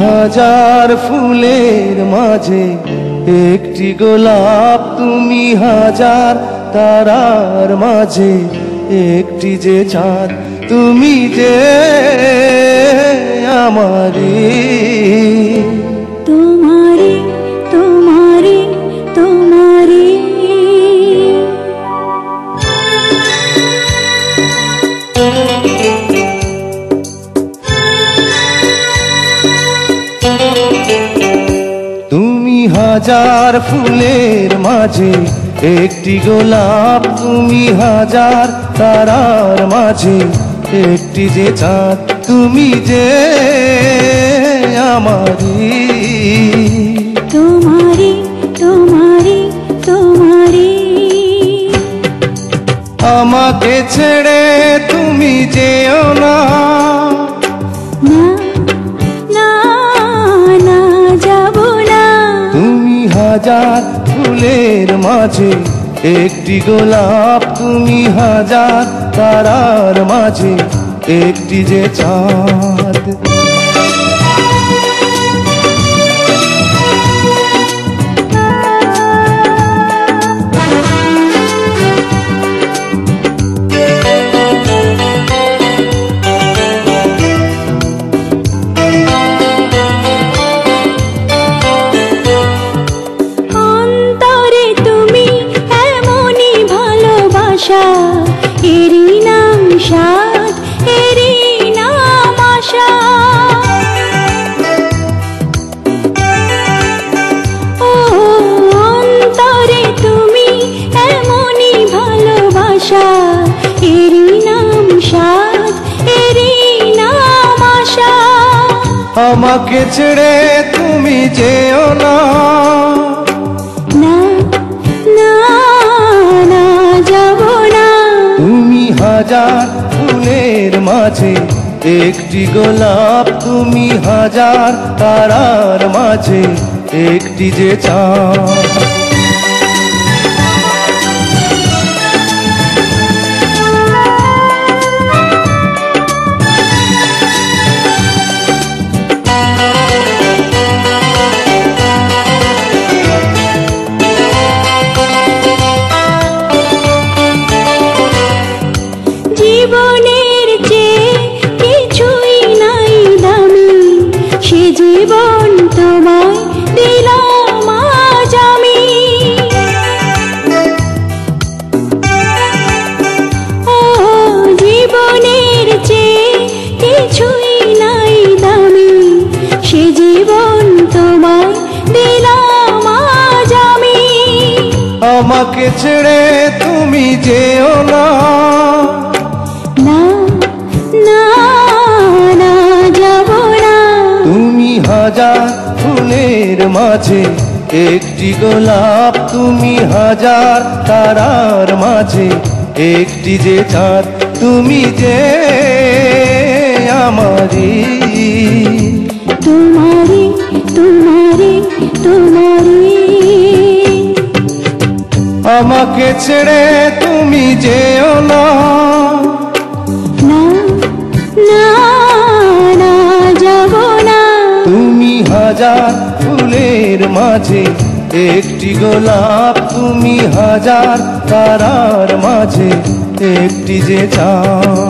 হাজার ফুলের মাঝে একটি গোলাপ, তুমি হাজার তারার মাঝে একটি যে চাঁদ, তুমি যে আমারি। তোমারি তোমারি তোমারি তুমি হাজার ফুলের মাঝে একটি গোলাপ, তুমি হাজার তারার মাঝে একটি যে চাঁদ, তুমি যে আমারি। তোমারি তোমারি তোমারি আমাকে ছেড়ে তুমি যেও না, না না না যাব না। তুমি হাজার ফুলের মাঝে একটি গোলাপ, তুমি হাজার তারার মাঝে একটি যে চাঁদ। এরই নাম সাধ, এরই নাম আশা। ও অন্তরে তুমি এমনই ভালোবাসা, এরই নাম সাধ, এরই নাম আশা। আমাকে ছেড়ে তুমি যেও না, না না না যাব না। তুমি হাজার ফুলের মাঝে একটি গোলাপ, তুমি হাজার তারার মাঝে একটি যে চাঁদ। জীবনের চেয়ে কিছুই নাই দামি, সে জীবন তোমায় দিলাম আজ আমি। ও জীবনের চেয়ে কিছুই নাই দামি, সে জীবন তোমায় দিলাম আজ আমি। আমাকে ছেড়ে তুমি যেও না, না না না যাব না। তুমি হাজার ফুলের মাঝে একটি গোলাপ, তুমি হাজার তারার মাঝে একটি যে চাঁদ, তুমি যে আমারি। তোমারি তোমারি তোমারি আমাকে ছেড়ে তুমি যেও না, না না না যাব না। তুমি হাজার ফুলের মাঝে একটি গোলাপ, তুমি হাজার তারার মাঝে একটি যে চাঁদ।